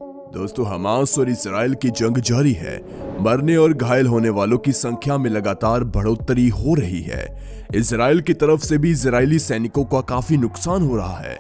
दोस्तों, हमास और इजराइल की जंग जारी है। मरने और घायल होने वालों की संख्या में लगातार बढ़ोतरी हो रही है। इजराइल की तरफ से भी इजरायली सैनिकों का काफी नुकसान हो रहा है।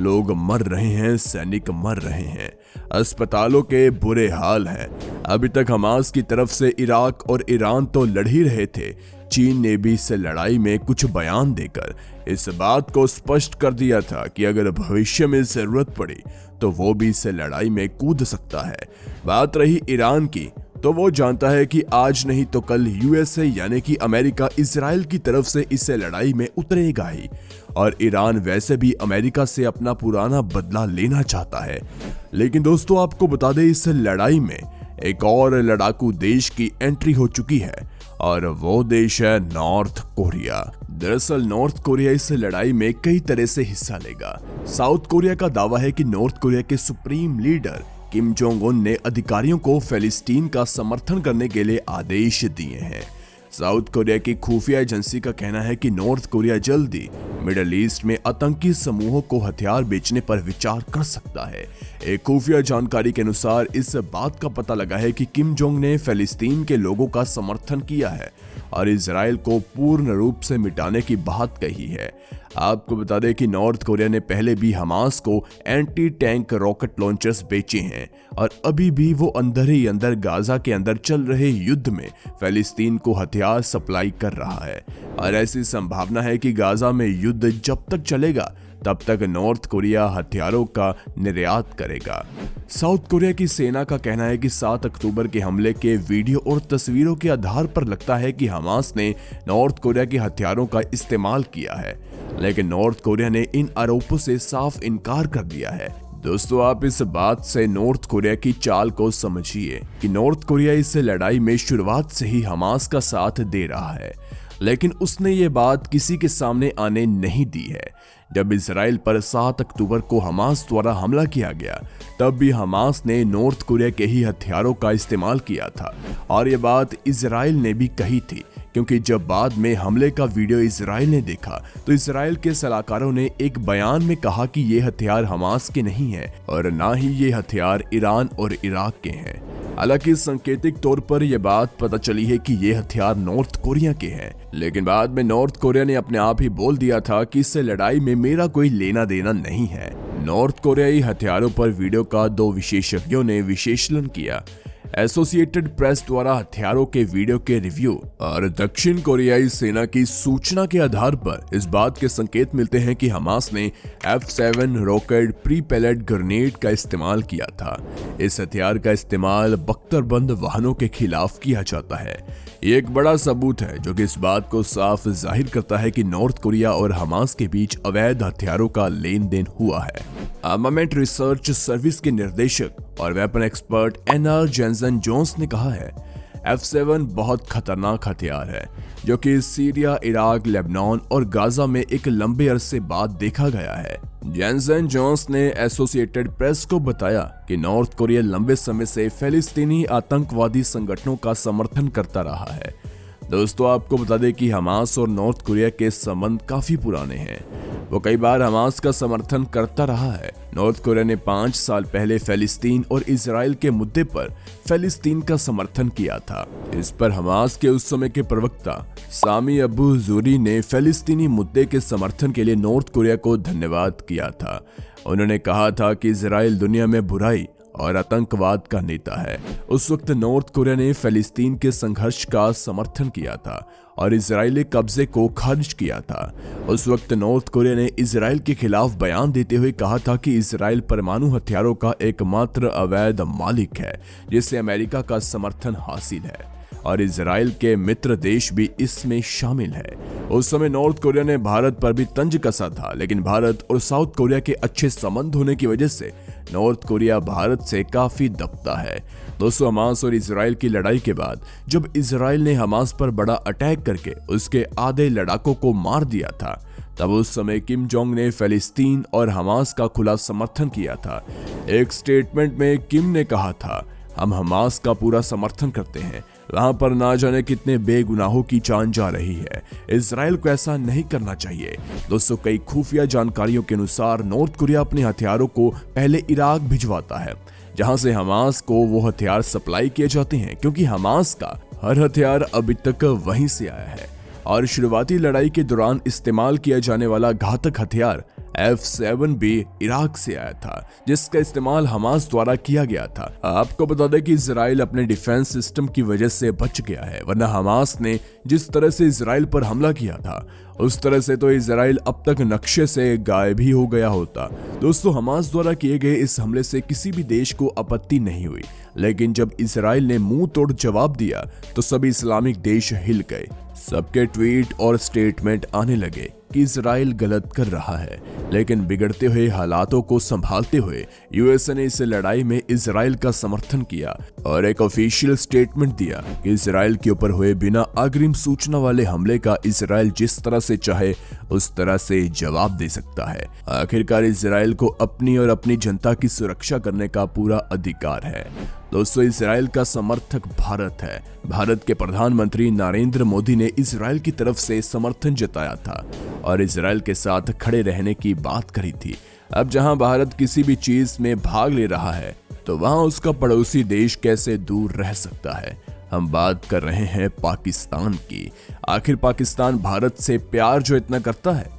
लोग मर रहे हैं, सैनिक मर रहे हैं, अस्पतालों के बुरे हाल हैं। अभी तक हमास की तरफ से इराक और ईरान तो लड़ ही रहे थे। चीन ने भी इस लड़ाई में कुछ बयान देकर इस बात को स्पष्ट कर दिया था कि अगर भविष्य में जरूरत पड़ी तो वो भी इस लड़ाई में कूद सकता है। बात रही ईरान की, तो वो जानता है कि आज नहीं तो कल यूएसए यानी कि अमेरिका इजराइल की तरफ से इस लड़ाई में उतरेगा ही। और ईरान वैसे भी अमेरिका से अपना पुराना बदला लेना चाहता है। लेकिन दोस्तों, आपको बता दें, इस लड़ाई में एक और लड़ाकू देश की एंट्री हो चुकी है और वो देश है नॉर्थ कोरिया। दरअसल नॉर्थ कोरिया इस लड़ाई में कई तरह से हिस्सा लेगा। साउथ कोरिया का दावा है कि नॉर्थ कोरिया के supreme leader Kim Jong Un ने अधिकारियों को फिलिस्तीन का समर्थन करने के लिए आदेश दिए हैं। साउथ कोरिया की खुफिया एजेंसी का कहना है कि नॉर्थ कोरिया जल्दी मिडिल ईस्ट में आतंकी समूहों को हथियार बेचने पर विचार कर सकता है। एक खुफिया जानकारी के अनुसार इस बात का पता लगा है कि किम जोंग ने फिलिस्तीन के लोगों का समर्थन किया है और इजराइल को पूर्ण रूप से मिटाने की बात कही है। आपको बता दें कि नॉर्थ कोरिया ने पहले भी हमास को एंटी टैंक रॉकेट लॉन्चर्स बेचे हैं और अभी भी वो अंदर ही अंदर गाजा के अंदर चल रहे युद्ध में फिलिस्तीन को हथियार सप्लाई कर रहा है। और ऐसी संभावना है कि गाजा में युद्ध जब तक चलेगा तब तक नॉर्थ कोरिया हथियारों का निर्यात करेगा। साउथ कोरिया की सेना का कहना है कि 7 अक्टूबर के हमले के वीडियो और तस्वीरों के आधार पर लगता है कि हमास ने नॉर्थ कोरिया के हथियारों का इस्तेमाल किया है, लेकिन नॉर्थ कोरिया ने इन आरोपों से साफ इनकार कर दिया है। दोस्तों, आप इस बात से नॉर्थ कोरिया की चाल को समझिए कि नॉर्थ कोरिया इस लड़ाई में शुरुआत से ही हमास का साथ दे रहा है, लेकिन उसने ये बात किसी के सामने आने नहीं दी है। जब इजराइल पर 7 अक्टूबर को हमास द्वारा हमला किया गया, तब भी हमास ने नॉर्थ कोरिया के ही हथियारों का इस्तेमाल किया था और ये बात इजराइल ने भी कही थी, क्योंकि जब बाद में हमले का वीडियो इजराइल ने देखा तो इजराइल के सलाहकारों ने एक बयान में कहा कि ये हथियार हमास के नहीं है और ना ही ये हथियार ईरान और इराक के हैं। हालांकि सांकेतिक तौर पर यह बात पता चली है कि ये हथियार नॉर्थ कोरिया के हैं, लेकिन बाद में नॉर्थ कोरिया ने अपने आप ही बोल दिया था कि इस लड़ाई में मेरा कोई लेना देना नहीं है। नॉर्थ कोरियाई हथियारों पर वीडियो का 2 विशेषज्ञों ने विश्लेषण किया। एसोसिएटेड प्रेस द्वारा हथियारों के वीडियो के रिव्यू और दक्षिण कोरियाई सेना की सूचना के आधार पर इस बात के संकेत मिलते हैं कि हमास ने F7 रॉकेट प्री-पैलेट ग्रेनेड का इस्तेमाल किया था। इस हथियार का इस्तेमाल बख्तरबंद वाहनों के खिलाफ किया जाता है। ये एक बड़ा सबूत है जो कि इस बात को साफ जाहिर करता है कि नॉर्थ कोरिया और हमास के बीच अवैध हथियारों का लेन देन हुआ है। आर्मामेंट रिसर्च सर्विस के निर्देशक और weapon expert NR Jensen Jones ने कहा है, F7 बहुत खतरनाक हथियार है जो कि सीरिया, इराक, लेबनान और गाजा में एक लंबे अरसे बाद देखा गया है। जेंसन जोन्स ने एसोसिएटेड प्रेस को बताया कि नॉर्थ कोरिया लंबे समय से फिलिस्तीनी आतंकवादी संगठनों का समर्थन करता रहा है। दोस्तों, आपको बता दें कि हमास और नॉर्थ कोरिया के संबंध काफी पुराने हैं। वो कई बार हमास का समर्थन करता रहा है। नॉर्थ कोरिया ने 5 साल पहले फिलिस्तीन और इजराइल के मुद्दे पर फिलिस्तीन का समर्थन किया था। इस पर हमास के उस समय के प्रवक्ता सामी अबू जूरी ने फिलिस्तीनी मुद्दे के समर्थन के लिए नॉर्थ कोरिया को धन्यवाद किया था। उन्होंने कहा था कि इजराइल दुनिया में बुराई और आतंकवाद का नेता है। उस वक्त नॉर्थ कोरिया ने फिलिस्तीन के संघर्ष का समर्थन किया था और इजरायली कब्जे को खारिज किया था। उस वक्त नॉर्थ कोरिया ने इजराइल के खिलाफ बयान देते हुए कहा था कि इजराइल परमाणु हथियारों का एकमात्र अवैध मालिक है जिसे अमेरिका का समर्थन हासिल है और इजराइल के मित्र देश भी इसमें शामिल है। उस समय नॉर्थ कोरिया ने भारत पर भी तंज कसा था, लेकिन भारत और साउथ कोरिया के अच्छे संबंध होने की वजह से नॉर्थ कोरिया भारत से काफी दबता है। दोस्तों, हमास और इजराइल की लड़ाई के बाद जब इजराइल ने हमास पर बड़ा अटैक करके उसके आधे लड़ाकों को मार दिया था, तब उस समय किम जोंग ने फिलिस्तीन और हमास का खुला समर्थन किया था। एक स्टेटमेंट में किम ने कहा था, हम हमास का पूरा समर्थन करते हैं। वहां पर ना जाने कितने बेगुनाहों की जान जा रही है। इजराइल को ऐसा नहीं करना चाहिए। दोस्तों, कई खुफिया जानकारियों के अनुसार नॉर्थ कोरिया अपने हथियारों को पहले इराक भिजवाता है, जहां से हमास को वो हथियार सप्लाई किए जाते हैं, क्योंकि हमास का हर हथियार अभी तक वहीं से आया है। और शुरुआती लड़ाई के दौरान इस्तेमाल किया जाने वाला घातक हथियार F7 भी इराक से आया था, जिसका इस्तेमाल हमास द्वारा किया गया था। आपको बता दें कि इजराइल अपने डिफेंस सिस्टम की वजह से बच गया है, वरना हमास ने जिस तरह से इजराइल पर हमला किया था उस तरह से तो इजराइल अब तक नक्शे से गायब ही हो गया होता। दोस्तों, हमास द्वारा किए गए इस हमले से किसी भी देश को आपत्ति नहीं हुई, लेकिन जब इजराइल ने मुंह तोड़ जवाब दिया तो सभी इस्लामिक देश हिल गए। सबके ट्वीट और स्टेटमेंट आने लगे कि इजराइल गलत कर रहा है, लेकिन बिगड़ते हुए हालातों को संभालते हुए यूएसए ने इस लड़ाई में इजराइल का समर्थन किया और एक ऑफिशियल स्टेटमेंट दिया कि इजराइल के ऊपर हुए बिना अग्रिम सूचना वाले हमले का इजराइल जिस तरह से चाहे उस तरह से जवाब दे सकता है। आखिरकार इजराइल को अपनी और अपनी जनता की सुरक्षा करने का पूरा अधिकार है। दोस्तों, इजराइल का समर्थक भारत है। भारत के प्रधानमंत्री नरेंद्र मोदी ने इजराइल की तरफ से समर्थन जताया था और इजराइल के साथ खड़े रहने की बात करी थी। अब जहां भारत किसी भी चीज में भाग ले रहा है तो वहां उसका पड़ोसी देश कैसे दूर रह सकता है। हम बात कर रहे हैं पाकिस्तान की। आखिर पाकिस्तान भारत से प्यार जो इतना करता है।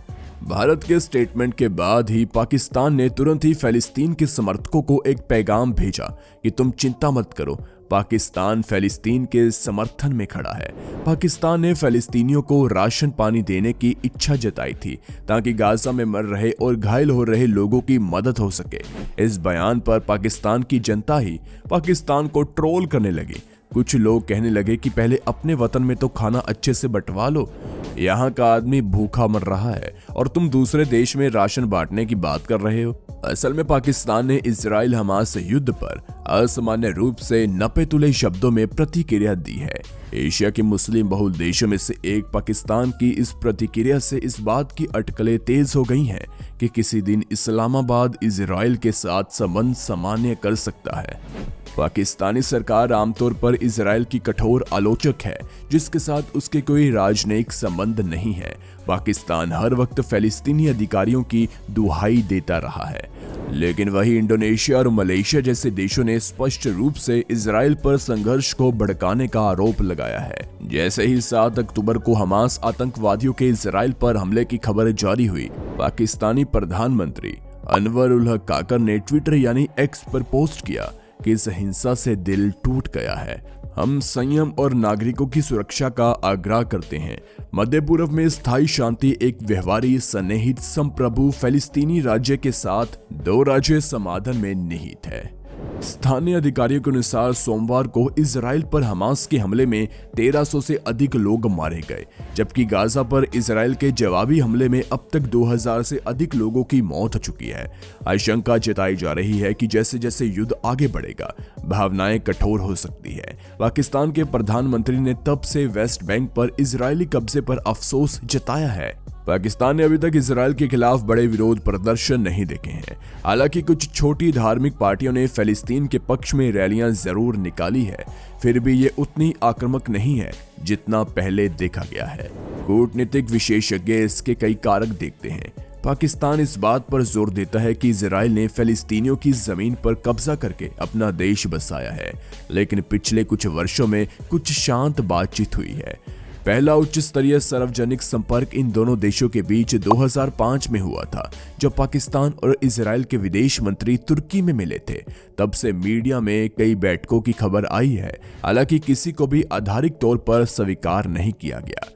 भारत के स्टेटमेंट के बाद ही पाकिस्तान ने तुरंत ही फिलिस्तीन के समर्थकों को एक पैगाम भेजा कि तुम चिंता मत करो, पाकिस्तान फिलिस्तीन के समर्थन में खड़ा है। पाकिस्तान ने फिलिस्तीनियों को राशन पानी देने की इच्छा जताई थी ताकि गाजा में मर रहे और घायल हो रहे लोगों की मदद हो सके। इस बयान पर पाकिस्तान की जनता ही पाकिस्तान को ट्रोल करने लगी। कुछ लोग कहने लगे कि पहले अपने वतन में तो खाना अच्छे से बंटवा लो, यहाँ का आदमी भूखा मर रहा है और तुम दूसरे देश में राशन बांटने की बात कर रहे हो। असल में पाकिस्तान ने इजराइल हमास युद्ध पर असामान्य रूप से नपे-तुले शब्दों में प्रतिक्रिया दी है। एशिया के मुस्लिम बहुल देशों में से एक पाकिस्तान की इस प्रतिक्रिया से इस बात की अटकलें तेज हो गई हैं कि किसी दिन इस्लामाबाद इजराइल के साथ संबंध सामान्य कर सकता है। पाकिस्तानी सरकार आमतौर पर इजराइल की कठोर आलोचक है, जिसके साथ उसके कोई राजनयिक संबंध नहीं है। पाकिस्तान हर वक्त फिलिस्तीनी अधिकारियों की दुहाई देता रहा है, लेकिन वही इंडोनेशिया और मलेशिया जैसे देशों ने स्पष्ट रूप से इजराइल पर संघर्ष को भड़काने का आरोप लगाया है। जैसे ही 7 अक्टूबर को हमास आतंकवादियों के इजराइल पर हमले की खबर जारी हुई, पाकिस्तानी प्रधानमंत्री अनवर उल हक काकर ने ट्विटर यानी एक्स पर पोस्ट किया कि इस हिंसा से दिल टूट गया है। हम संयम और नागरिकों की सुरक्षा का आग्रह करते हैं। मध्य पूर्व में स्थायी शांति एक व्यवहारिक सन्निहित संप्रभु फिलिस्तीनी राज्य के साथ 2 राज्य समाधान में निहित है। स्थानीय अधिकारियों के अनुसार सोमवार को इजराइल पर हमास के हमले में 1300 से अधिक लोग मारे गए, जबकि गाजा पर इजराइल के जवाबी हमले में अब तक 2000 से अधिक लोगों की मौत हो चुकी है। आशंका जताई जा रही है कि जैसे जैसे युद्ध आगे बढ़ेगा, भावनाएं कठोर हो सकती है। पाकिस्तान के प्रधानमंत्री ने तब से वेस्ट बैंक पर इजरायली कब्जे पर अफसोस जताया है। पाकिस्तान ने अभी तक इजराइल के खिलाफ बड़े विरोध प्रदर्शन नहीं देखे हैं। हालांकि कुछ छोटी धार्मिक पार्टियों ने फिलिस्तीन के पक्ष में रैलियां जरूर निकाली है, फिर भी ये उतनी आक्रामक नहीं है जितना पहले देखा गया है। कूटनीतिक विशेषज्ञ इसके कई कारक देखते हैं। पाकिस्तान इस बात पर जोर देता है कि इजराइल ने फिलिस्तीनियों की जमीन पर कब्जा करके अपना देश बसाया है, लेकिन पिछले कुछ वर्षों में कुछ शांत बातचीत हुई है। पहला उच्च स्तरीय सार्वजनिक संपर्क इन दोनों देशों के बीच 2005 में हुआ था, जब पाकिस्तान और इजराइल के विदेश मंत्री तुर्की में मिले थे। तब से मीडिया में कई बैठकों की खबर आई है, हालांकि किसी को भी आधारिक तौर पर स्वीकार नहीं किया गया।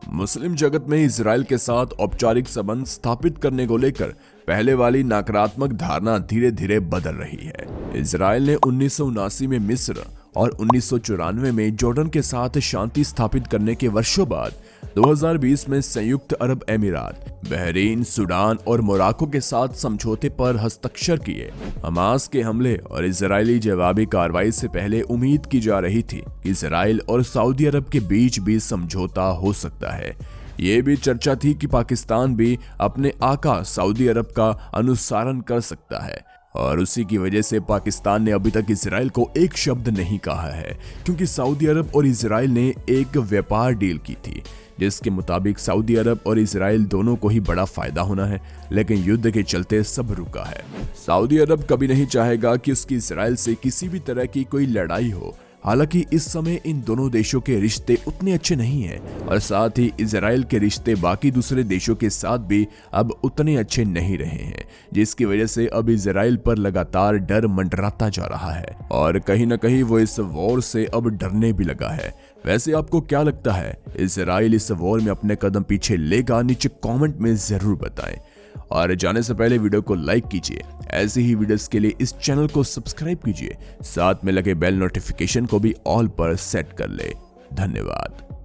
मुस्लिम जगत में इजराइल के साथ औपचारिक संबंध स्थापित करने को लेकर पहले वाली नकारात्मक धारणा धीरे धीरे बदल रही है। इजराइल ने 1979 में मिस्र और 1994 में जॉर्डन के साथ शांति स्थापित करने के वर्षों बाद 2020 में संयुक्त अरब अमीरात, बहरीन, सूडान और मोरक्को के साथ समझौते पर हस्ताक्षर किए। हमास के हमले और इजरायली जवाबी कार्रवाई से पहले उम्मीद की जा रही थी कि इजराइल और सऊदी अरब के बीच भी समझौता हो सकता है। ये भी चर्चा थी कि पाकिस्तान भी अपने आका सऊदी अरब का अनुसरण कर सकता है, और उसी की वजह से पाकिस्तान ने अभी तक इजराइल को एक शब्द नहीं कहा है, क्योंकि सऊदी अरब और इजराइल ने एक व्यापार डील की थी जिसके मुताबिक सऊदी अरब और इजराइल दोनों को ही बड़ा फायदा होना है, लेकिन युद्ध के चलते सब रुका है। सऊदी अरब कभी नहीं चाहेगा कि उसकी इजराइल से किसी भी तरह की कोई लड़ाई हो। हालांकि इस समय इन दोनों देशों के रिश्ते उतने अच्छे नहीं हैं और साथ ही इजराइल के रिश्ते बाकी दूसरे देशों के साथ भी अब उतने अच्छे नहीं रहे हैं, जिसकी वजह से अब इजराइल पर लगातार डर मंडराता जा रहा है और कहीं ना कहीं वो इस वॉर से अब डरने भी लगा है। वैसे आपको क्या लगता है, इजराइल इस वॉर में अपने कदम पीछे लेगा? नीचे कमेंट में जरूर बताएं और जाने से पहले वीडियो को लाइक कीजिए। ऐसी ही वीडियोस के लिए इस चैनल को सब्सक्राइब कीजिए, साथ में लगे बेल नोटिफिकेशन को भी ऑल पर सेट कर ले। धन्यवाद।